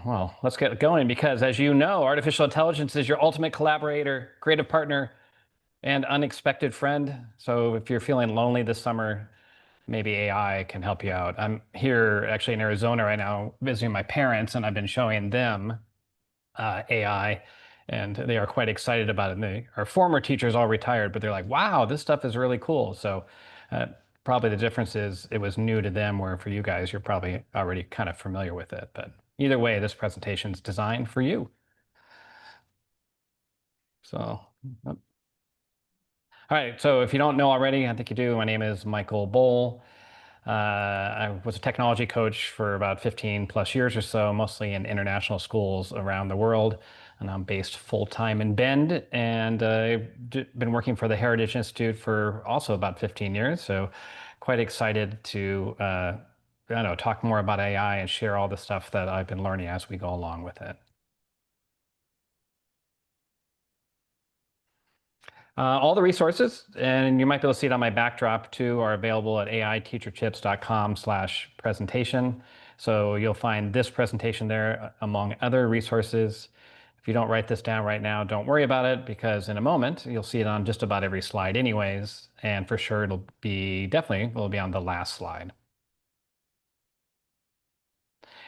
Well, let's get going because, as you know, artificial intelligence is your ultimate collaborator, creative partner, and unexpected friend. So if you're feeling lonely this summer, maybe AI can help you out. I'm here actually in Arizona right now visiting my parents, and I've been showing them AI, and they are quite excited about it. And our former teachers all retired, but they're like, wow, this stuff is really cool. So uh, probably the difference is it was new to them, where for you guys, you're probably already kind of familiar with it. But either way, this presentation is designed for you. So, yep. All right. So if you don't know already, I think you do. My name is Michael Bohl. I was a technology coach for about 15 plus years or so, mostly in international schools around the world. And I'm based full time in Bend. And I've been working for the Heritage Institute for also about 15 years. So quite excited to, I don't know, talk more about AI and share all the stuff that I've been learning as we go along with it. All the resources, and you might be able to see it on my backdrop too, are available at aiteachertips.com/presentation. So you'll find this presentation there among other resources. If you don't write this down right now, don't worry about it because in a moment you'll see it on just about every slide anyways. And for sure it'll be on the last slide.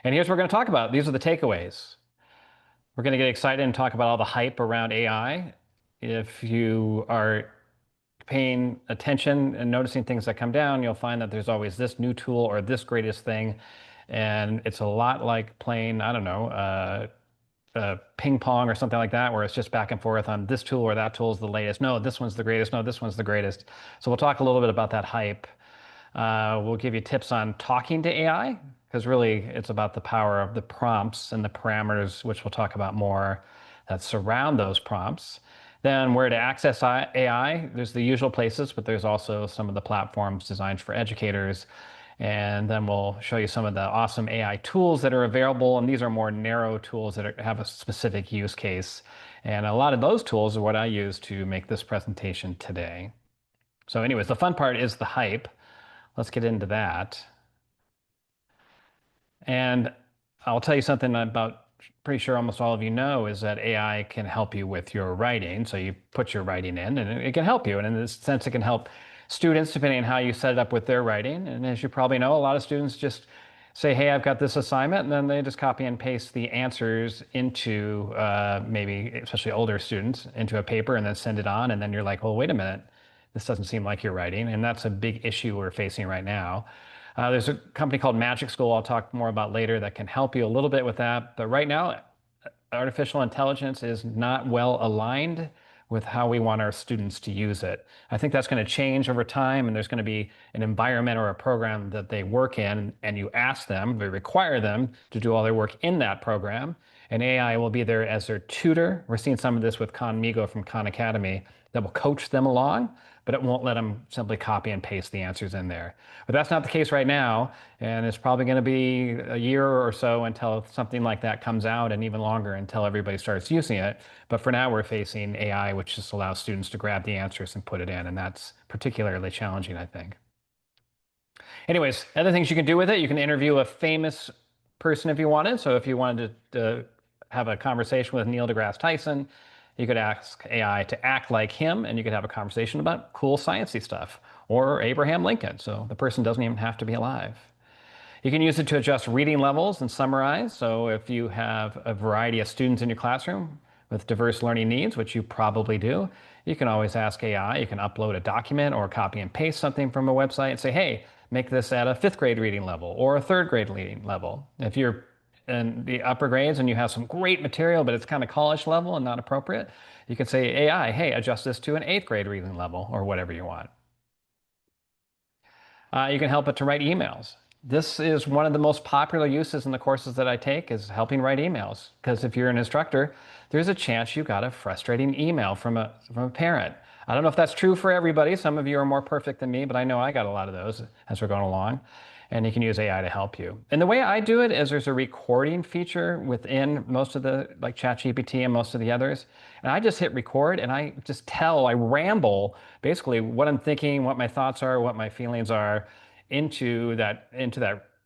And here's what we're going to talk about. These are the takeaways. We're going to get excited and talk about all the hype around AI. If you are paying attention and noticing things that come down, you'll find that there's always this new tool or this greatest thing. And it's a lot like playing, I don't know, ping pong or something like that, where it's just back and forth on this tool or that tool is the latest. No, this one's the greatest. No, this one's the greatest. So we'll talk a little bit about that hype. We'll give you tips on talking to AI, because really it's about the power of the prompts and the parameters, which we'll talk about more, that surround those prompts. Then where to access AI, there's the usual places, but there's also some of the platforms designed for educators. And then we'll show you some of the awesome AI tools that are available. And these are more narrow tools that have a specific use case. And a lot of those tools are what I use to make this presentation today. So anyways, the fun part is the hype. Let's get into that. And I'll tell you something about, pretty sure almost all of you know, is that AI can help you with your writing. So you put your writing in and it can help you. And in this sense, it can help students depending on how you set it up with their writing. And as you probably know, a lot of students just say, hey, I've got this assignment, and then they just copy and paste the answers into maybe, especially older students, into a paper and then send it on. And then you're like, well, wait a minute, this doesn't seem like you're writing. And that's a big issue we're facing right now. There's a company called Magic School I'll talk more about later that can help you a little bit with that. But right now, artificial intelligence is not well aligned with how we want our students to use it. I think that's going to change over time, and there's going to be an environment or a program that they work in, and you ask them, they require them to do all their work in that program, and AI will be there as their tutor. We're seeing some of this with Conmigo from Khan Academy that will coach them along, but it won't let them simply copy and paste the answers in there. But that's not the case right now, and it's probably going to be a year or so until something like that comes out, and even longer until everybody starts using it. But for now, we're facing AI, which just allows students to grab the answers and put it in, and that's particularly challenging, I think. Anyways, other things you can do with it, you can interview a famous person if you wanted. So if you wanted to have a conversation with Neil deGrasse Tyson, you could ask AI to act like him, and you could have a conversation about cool sciencey stuff, or Abraham Lincoln. So the person doesn't even have to be alive. You can use it to adjust reading levels and summarize. So if you have a variety of students in your classroom with diverse learning needs, which you probably do, you can always ask AI. You can upload a document or copy and paste something from a website and say, hey, make this at a fifth grade reading level or a third grade reading level. If you're in the upper grades and you have some great material, but it's kind of college level and not appropriate, you can say, AI, hey, adjust this to an eighth grade reading level or whatever you want. You can help it to write emails. This is one of the most popular uses in the courses that I take, is helping write emails. Because if you're an instructor, there's a chance you got a frustrating email from a parent. I don't know if that's true for everybody. Some of you are more perfect than me, but I know I got a lot of those as we're going along. And you can use AI to help you. And the way I do it is there's a recording feature within most of the, like ChatGPT and most of the others. And I just hit record and I just I ramble basically what I'm thinking, what my thoughts are, what my feelings are into that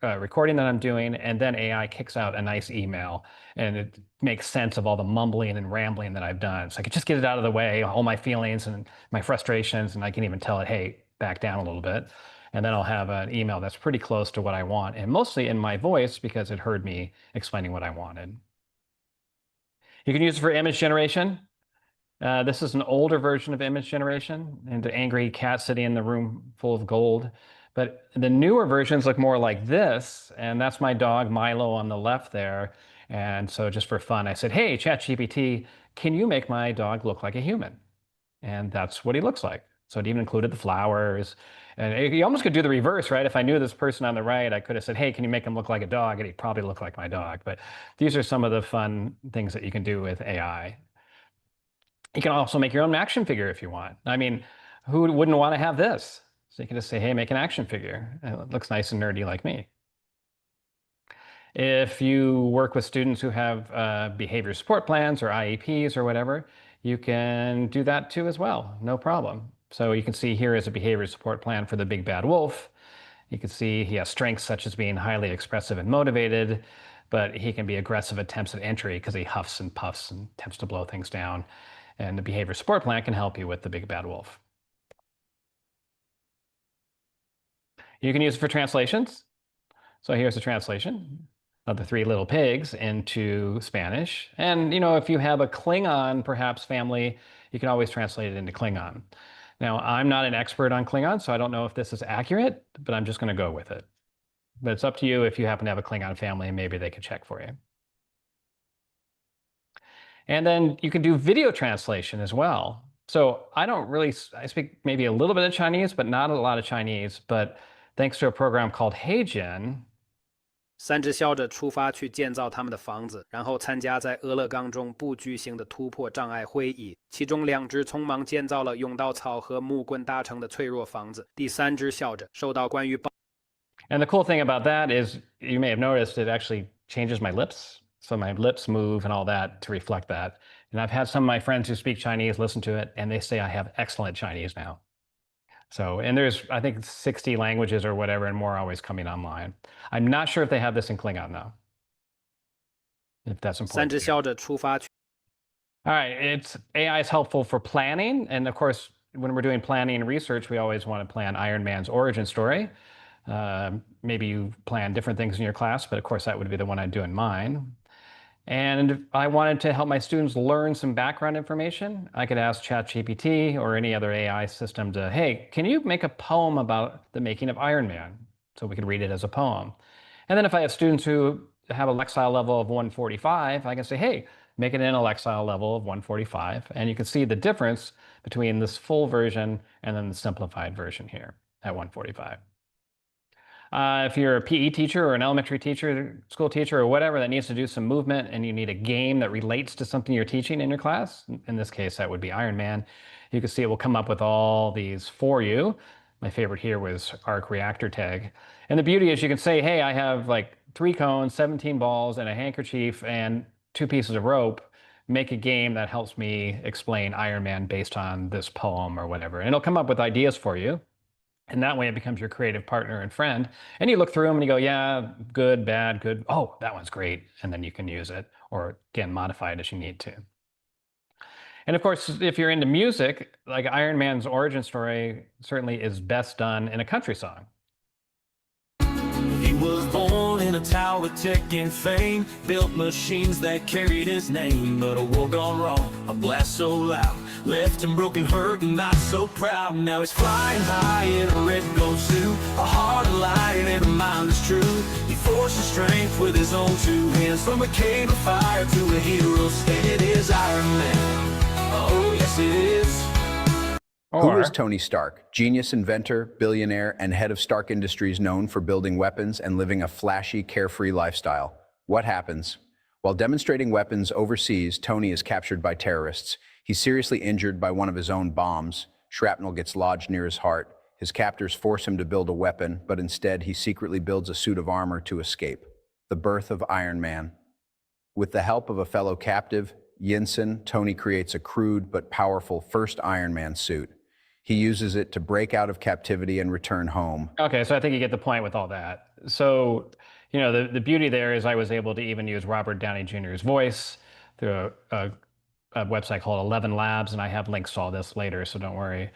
recording that I'm doing, and then AI kicks out a nice email, and it makes sense of all the mumbling and rambling that I've done. So I can just get it out of the way, all my feelings and my frustrations, and I can even tell it, hey, back down a little bit. And then I'll have an email that's pretty close to what I want, and mostly in my voice because it heard me explaining what I wanted. You can use it for image generation. This is an older version of image generation, and the angry cat sitting in the room full of gold. But the newer versions look more like this, and that's my dog Milo on the left there. And so just for fun, I said, hey, ChatGPT, can you make my dog look like a human? And that's what he looks like. So it even included the flowers. And you almost could do the reverse, right? If I knew this person on the right, I could have said, hey, can you make him look like a dog? And he'd probably look like my dog. But these are some of the fun things that you can do with AI. You can also make your own action figure if you want. I mean, who wouldn't want to have this? So you can just say, hey, make an action figure. It looks nice and nerdy like me. If you work with students who have behavior support plans or IEPs or whatever, you can do that too as well, no problem. So you can see here is a behavior support plan for the big bad wolf. You can see he has strengths such as being highly expressive and motivated, but he can be aggressive attempts at entry because he huffs and puffs and attempts to blow things down. And the behavior support plan can help you with the big bad wolf. You can use it for translations. So here's a translation of the Three Little Pigs into Spanish. And, you know, if you have a Klingon, perhaps, family, you can always translate it into Klingon. Now, I'm not an expert on Klingon, so I don't know if this is accurate, but I'm just going to go with it. But it's up to you if you happen to have a Klingon family, and maybe they can check for you. And then you can do video translation as well. So I speak maybe a little bit of Chinese, but not a lot of Chinese. But thanks to a program called HEIJin, 三只小者出发去建造他们的房子，然后参加在俄勒冈中不巨型的突破障碍会议。其中2只匆忙建造了用稻草和木棍搭成的脆弱房子。第3只笑着，受到关于 And the cool thing about that is you may have noticed it actually changes my lips. So my lips move and all that to reflect that. And I've had some of my friends who speak Chinese listen to it, and they say I have excellent Chinese now. So, and there's, I think, 60 languages or whatever, and more always coming online. I'm not sure if they have this in Klingon, though. If that's 三 important. 只笑着出发去。 All right, AI is helpful for planning. And of course, when we're doing planning and research, we always want to plan Iron Man's origin story. Maybe you plan different things in your class, but of course, that would be the one I'd do in mine. And I wanted to help my students learn some background information. I could ask ChatGPT or any other AI system to, hey, can you make a poem about the making of Iron Man? So we could read it as a poem. And then if I have students who have a Lexile level of 145, I can say, hey, make it in a Lexile level of 145. And you can see the difference between this full version and then the simplified version here at 145. If you're a PE teacher or an elementary teacher, school teacher, or whatever that needs to do some movement and you need a game that relates to something you're teaching in your class, in this case, that would be Iron Man, you can see it will come up with all these for you. My favorite here was Arc Reactor Tag. And the beauty is you can say, hey, I have like 3 cones, 17 balls, and a handkerchief, and 2 pieces of rope. Make a game that helps me explain Iron Man based on this poem or whatever. And it'll come up with ideas for you. And that way it becomes your creative partner and friend. And you look through them and you go, yeah, good, bad, good. Oh, that one's great. And then you can use it or, again, modify it as you need to. And of course, if you're into music, like Iron Man's origin story certainly is best done in a country song. He was born in a tower of tech and fame, built machines that carried his name. But a war gone wrong, a blast so loud, left him broken, hurt, and not so proud. Now he's flying high in a red gold suit, a heart of lion and a mind that's true. He forces strength with his own 2 hands, from a cave of fire to a hero stand. It is Iron Man, oh yes it is. Who is Tony Stark? Genius inventor, billionaire, and head of Stark Industries, known for building weapons and living a flashy, carefree lifestyle. What happens? While demonstrating weapons overseas, Tony is captured by terrorists. He's seriously injured by one of his own bombs. Shrapnel gets lodged near his heart. His captors force him to build a weapon, but instead he secretly builds a suit of armor to escape. The birth of Iron Man. With the help of a fellow captive, Yinsen, Tony creates a crude but powerful first Iron Man suit. He uses it to break out of captivity and return home. Okay, so I think you get the point with all that. So, the beauty there is I was able to even use Robert Downey Jr.'s voice through a website called 11 Labs, and I have links to all this later, so don't worry.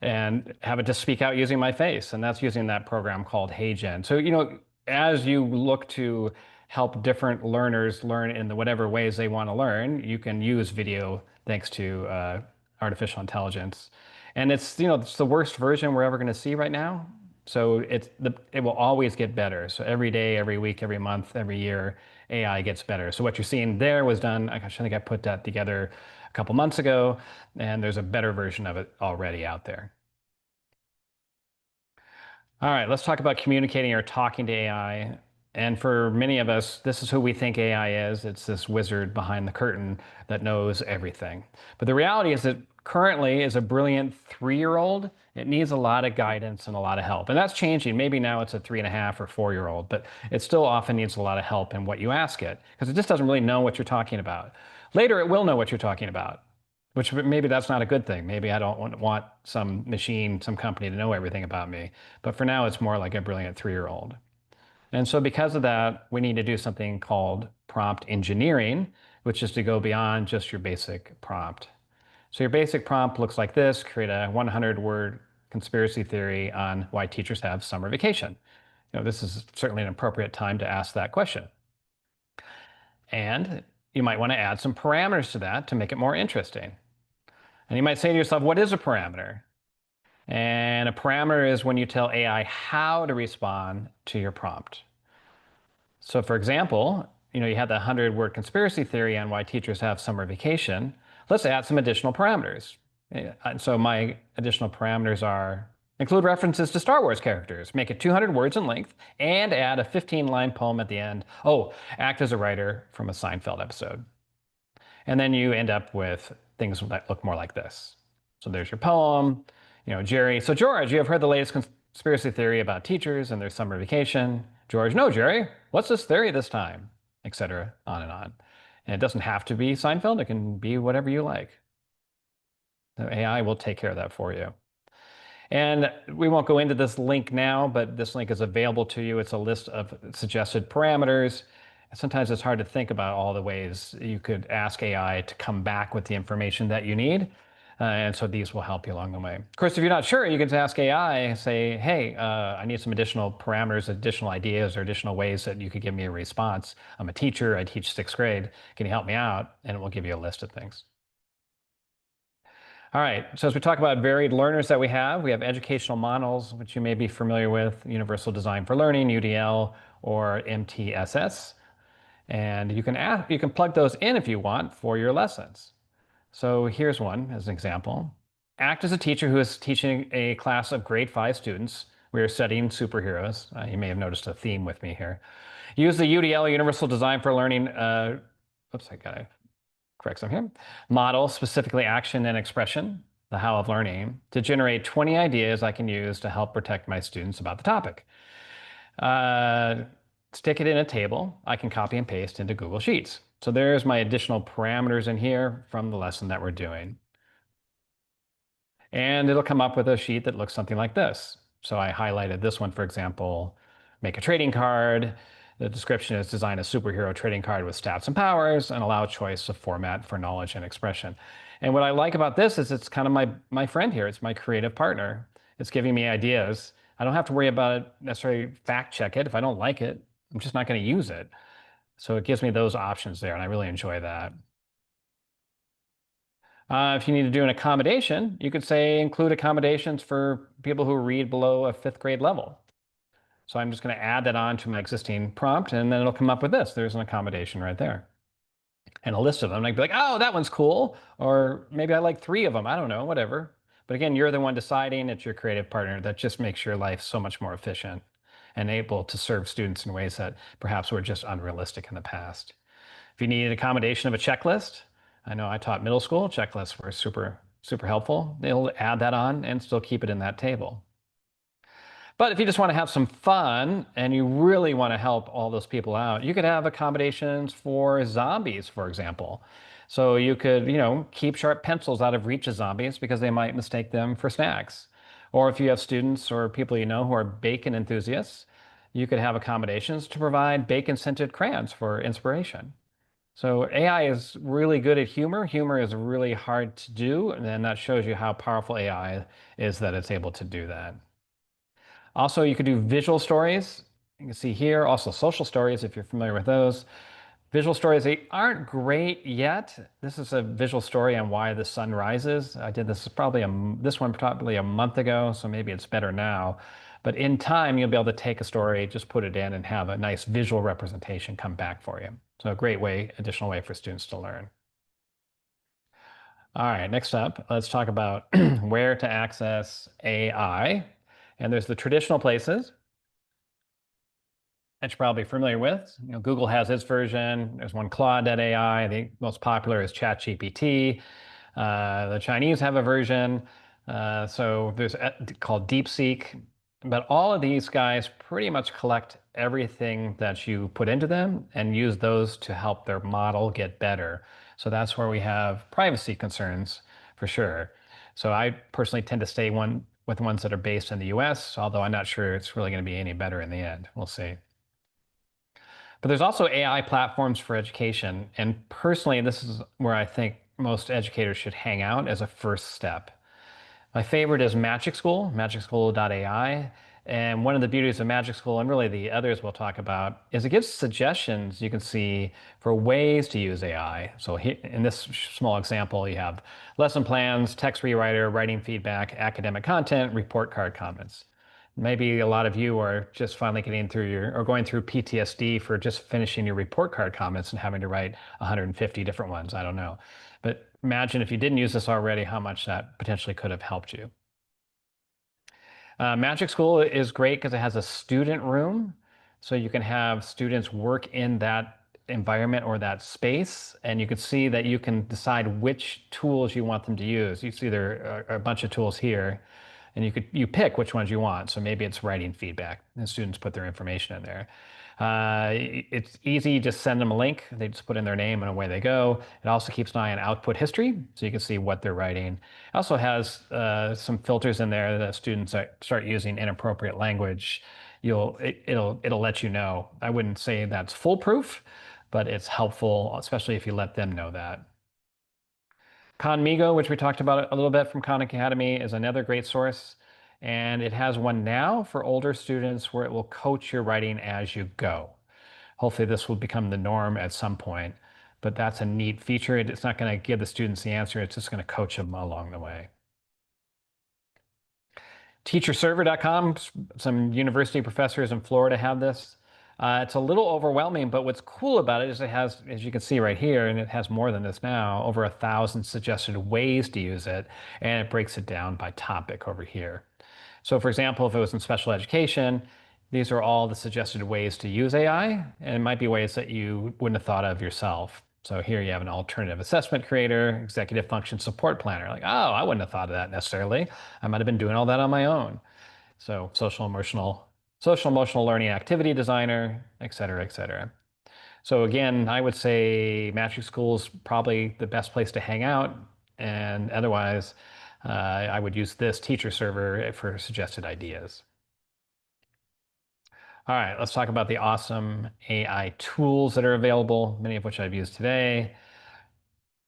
And have it just speak out using my face, and that's using that program called HeyGen. So, as you look to help different learners learn in the whatever ways they want to learn, you can use video thanks to artificial intelligence. And it's the worst version we're ever going to see right now. So it will always get better. So every day, every week, every month, every year, AI gets better. So what you're seeing there was done, I think I put that together a couple months ago, and there's a better version of it already out there. All right, let's talk about communicating or talking to AI. And for many of us, this is who we think AI is. It's this wizard behind the curtain that knows everything. But the reality is that currently, as a brilliant 3-year-old, it needs a lot of guidance and a lot of help. And that's changing. Maybe now it's a 3.5 or 4-year-old, but it still often needs a lot of help in what you ask it because it just doesn't really know what you're talking about. Later, it will know what you're talking about, which maybe that's not a good thing. Maybe I don't want some machine, some company to know everything about me. But for now, it's more like a brilliant 3-year-old. And so because of that, we need to do something called prompt engineering, which is to go beyond just your basic prompt. So your basic prompt looks like this: create a 100-word conspiracy theory on why teachers have summer vacation. This is certainly an appropriate time to ask that question. And you might want to add some parameters to that to make it more interesting. And you might say to yourself, what is a parameter? And a parameter is when you tell AI how to respond to your prompt. So for example, you had the 100-word conspiracy theory on why teachers have summer vacation. Let's add some additional parameters. So my additional parameters are include references to Star Wars characters, make it 200 words in length, and add a 15-line poem at the end. Oh, act as a writer from a Seinfeld episode. And then you end up with things that look more like this. So there's your poem, Jerry. So George, you have heard the latest conspiracy theory about teachers and their summer vacation. George, no, Jerry, what's this theory this time? Etc. On and on. And it doesn't have to be Seinfeld. It can be whatever you like. The AI will take care of that for you. And we won't go into this link now, but this link is available to you. It's a list of suggested parameters. Sometimes it's hard to think about all the ways you could ask AI to come back with the information that you need. And so these will help you along the way. Of course, if you're not sure, you can ask AI, say, hey, I need some additional parameters, additional ideas, or additional ways that you could give me a response. I'm a teacher, I teach 6th grade. Can you help me out? And it will give you a list of things. All right, so as we talk about varied learners that we have educational models, which you may be familiar with, Universal Design for Learning, UDL, or MTSS. And you can plug those in if you want for your lessons. So here's one as an example. Act as a teacher who is teaching a class of grade 5 students. We are studying superheroes. You may have noticed a theme with me here. Use the UDL, Universal Design for Learning, oops, I gotta correct some here, model, specifically action and expression, the how of learning, to generate 20 ideas I can use to help protect my students about the topic. Stick it in a table. I can copy and paste into Google Sheets. So there's my additional parameters in here from the lesson that we're doing. And it'll come up with a sheet that looks something like this. So I highlighted this one, for example, make a trading card. The description is design a superhero trading card with stats and powers and allow choice of format for knowledge and expression. And what I like about this is it's kind of my friend here. It's my creative partner. It's giving me ideas. I don't have to worry about it, necessarily fact check it. If I don't like it, I'm just not going to use it. So it gives me those options there, and I really enjoy that. If you need to do an accommodation, you could say include accommodations for people who read below a 5th grade level. So I'm just going to add that on to my existing prompt, and then it'll come up with this. There's an accommodation right there. And a list of them. I'd be like, oh, that one's cool. Or maybe I like 3 of them. I don't know, whatever. But again, you're the one deciding. It's your creative partner. That just makes your life so much more efficient and able to serve students in ways that perhaps were just unrealistic in the past. If you need an accommodation of a checklist, I know I taught middle school, checklists were super, super helpful. They'll add that on and still keep it in that table. But if you just want to have some fun and you really want to help all those people out, you could have accommodations for zombies, for example. So you could, keep sharp pencils out of reach of zombies because they might mistake them for snacks. Or if you have students or people you know who are bacon enthusiasts, you could have accommodations to provide bacon-scented crayons for inspiration. So AI is really good at humor. Humor is really hard to do, and then that shows you how powerful AI is that it's able to do that. Also, you could do visual stories. You can see here, also social stories, if you're familiar with those. Visual stories, they aren't great yet. This is a visual story on why the sun rises. I did this this one probably a month ago, so maybe it's better now. But in time, you'll be able to take a story, just put it in, and have a nice visual representation come back for you. So a great way, additional way for students to learn. All right, next up, let's talk about where to access AI. And there's the traditional places that you're probably familiar with. Google has its version. There's one Claude.ai. The most popular is ChatGPT. The Chinese have a version. So there's called DeepSeek. But all of these guys pretty much collect everything that you put into them and use those to help their model get better. So that's where we have privacy concerns for sure. So I personally tend to stay with ones that are based in the US, although I'm not sure it's really going to be any better in the end. We'll see. But there's also AI platforms for education. And personally, this is where I think most educators should hang out as a first step. My favorite is Magic School, magicschool.ai. And one of the beauties of Magic School, and really the others we'll talk about, is it gives suggestions you can see for ways to use AI. So in this small example, you have lesson plans, text rewriter, writing feedback, academic content, report card comments. Maybe a lot of you are just finally getting through or going through PTSD for just finishing your report card comments and having to write 150 different ones. I don't know. But imagine if you didn't use this already, how much that potentially could have helped you. Magic School is great because it has a student room. So you can have students work in that environment or that space. And you can see that you can decide which tools you want them to use. You see there are a bunch of tools here. And you pick which ones you want. So maybe it's writing feedback, and students put their information in there. It's easy, you just send them a link. They just put in their name and away they go. It also keeps an eye on output history, so you can see what they're writing. It also has some filters in there that students start using inappropriate language. It'll let you know. I wouldn't say that's foolproof, but it's helpful, especially if you let them know that. Conmigo, which we talked about a little bit from Khan Academy, is another great source. And it has one now for older students where it will coach your writing as you go. Hopefully this will become the norm at some point, but that's a neat feature. It's not going to give the students the answer. It's just going to coach them along the way. Teacherserver.com, some university professors in Florida have this. It's a little overwhelming, but what's cool about it is it has, as you can see right here, and it has more than this now, over 1,000 suggested ways to use it, and it breaks it down by topic over here. So for example, if it was in special education, these are all the suggested ways to use AI, and it might be ways that you wouldn't have thought of yourself. So here you have an alternative assessment creator, executive function support planner. Like, oh, I wouldn't have thought of that necessarily. I might have been doing all that on my own. So social emotional learning activity designer, et cetera, et cetera. So again, I would say Magic School is probably the best place to hang out. And otherwise, I would use this teacher server for suggested ideas. All right, let's talk about the awesome AI tools that are available, many of which I've used today.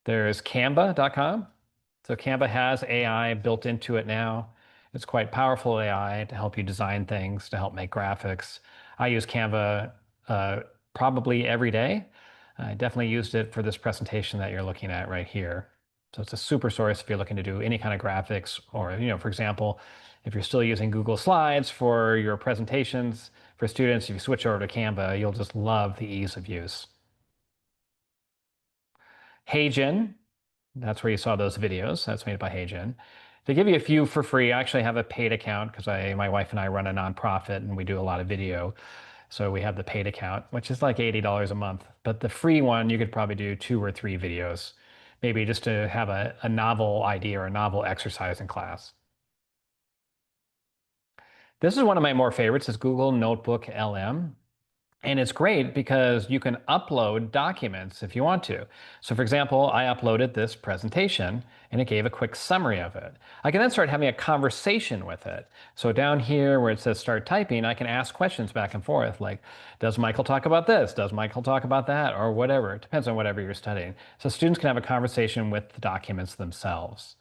There's canva.com. So Canva has AI built into it now. It's quite powerful AI to help you design things, to help make graphics. I use Canva probably every day. I definitely used it for this presentation that you're looking at right here. So it's a super source if you're looking to do any kind of graphics or, for example, if you're still using Google Slides for your presentations for students, if you switch over to Canva, you'll just love the ease of use. HeyGen, that's where you saw those videos. That's made by HeyGen. They give you a few for free. I actually have a paid account because my wife and I run a nonprofit and we do a lot of video. So we have the paid account, which is like $80 a month. But the free one, you could probably do 2 or 3 videos, maybe just to have a novel idea or a novel exercise in class. This is one of my more favorites, is Google Notebook LM. And it's great because you can upload documents if you want to. So for example, I uploaded this presentation and it gave a quick summary of it. I can then start having a conversation with it. So down here where it says start typing, I can ask questions back and forth like, does Michael talk about this? Does Michael talk about that? Or whatever. It depends on whatever you're studying. So students can have a conversation with the documents themselves.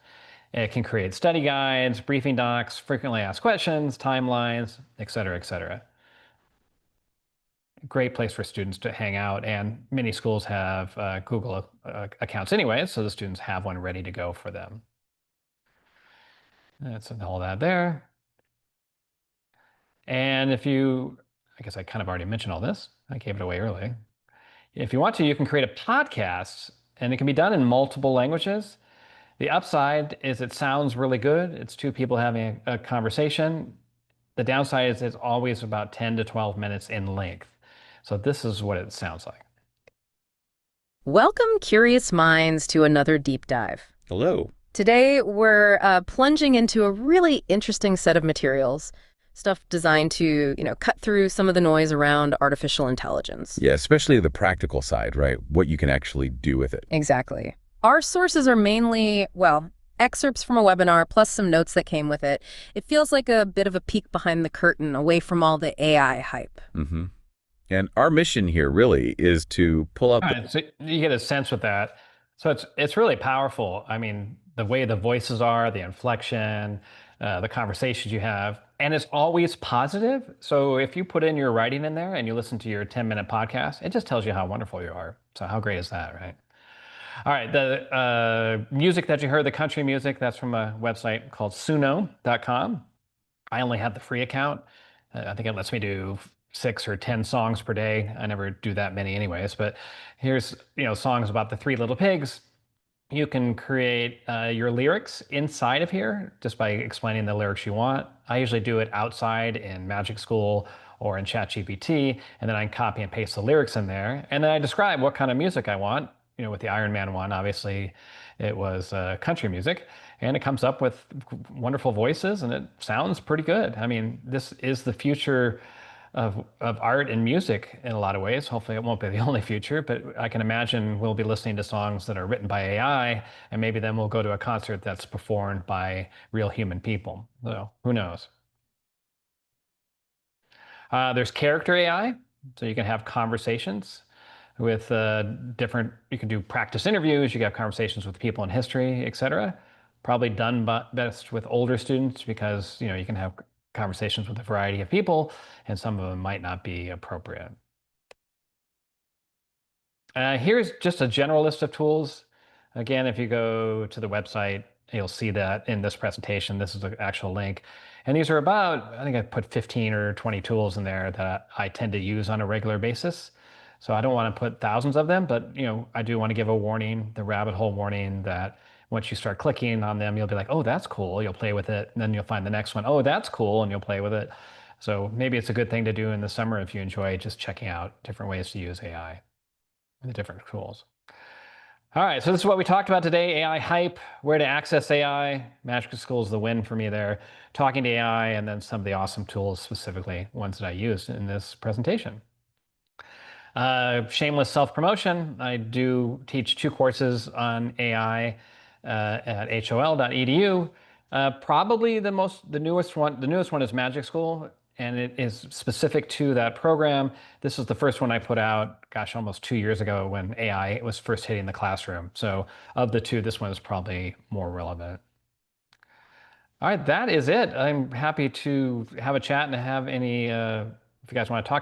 It can create study guides, briefing docs, frequently asked questions, timelines, et cetera, et cetera. Great place for students to hang out, and many schools have Google accounts anyway, so the students have one ready to go for them. That's all that there. And if you, I guess I kind of already mentioned all this. I gave it away early. If you want to, you can create a podcast, and it can be done in multiple languages. The upside is it sounds really good. It's two people having a conversation. The downside is it's always about 10 to 12 minutes in length. So this is what it sounds like. Welcome, curious minds, to another deep dive. Hello. Today, we're plunging into a really interesting set of materials, stuff designed to, cut through some of the noise around artificial intelligence. Yeah, especially the practical side, right? What you can actually do with it. Exactly. Our sources are mainly, excerpts from a webinar plus some notes that came with it. It feels like a bit of a peek behind the curtain, away from all the AI hype. Mm-hmm. And our mission here really is to pull up. Right, so you get a sense with that. So it's really powerful. I mean, the way the voices are, the inflection, the conversations you have, and it's always positive. So if you put in your writing in there and you listen to your 10-minute podcast, it just tells you how wonderful you are. So how great is that, right? All right, the music that you heard, the country music, that's from a website called suno.com. I only have the free account. I think it lets me do 6 or 10 songs per day. I never do that many anyways, but here's, songs about the Three Little Pigs. You can create your lyrics inside of here just by explaining the lyrics you want. I usually do it outside in Magic School or in ChatGPT, and then I copy and paste the lyrics in there. And then I describe what kind of music I want. With the Iron Man one, obviously it was country music, and it comes up with wonderful voices and it sounds pretty good. I mean, this is the future of art and music in a lot of ways. Hopefully it won't be the only future, but I can imagine we'll be listening to songs that are written by AI, and maybe then we'll go to a concert that's performed by real human people. So who knows? There's character AI, so you can have conversations with you can do practice interviews, you can have conversations with people in history, et cetera. Probably done best with older students because, you can have conversations with a variety of people and some of them might not be appropriate. Here's just a general list of tools. Again, if you go to the website, you'll see that in this presentation. This is the actual link. And these are about, I think I put 15 or 20 tools in there that I tend to use on a regular basis. So I don't want to put thousands of them, but I do want to give a warning, the rabbit hole warning, that once you start clicking on them, you'll be like, oh, that's cool. You'll play with it. And then you'll find the next one. Oh, that's cool. And you'll play with it. So maybe it's a good thing to do in the summer if you enjoy just checking out different ways to use AI, the different tools. All right, so this is what we talked about today: AI hype, where to access AI. Magic School is the win for me there. Talking to AI, and then some of the awesome tools, specifically ones that I used in this presentation. Shameless self-promotion. I do teach 2 courses on AI at hol.edu. Probably the newest one is Magic School, and it is specific to that program. This is the first one I put out, gosh, almost 2 years ago when AI was first hitting the classroom. So of the 2, this one is probably more relevant. All right, that is it. I'm happy to have a chat and have any, if you guys want to talk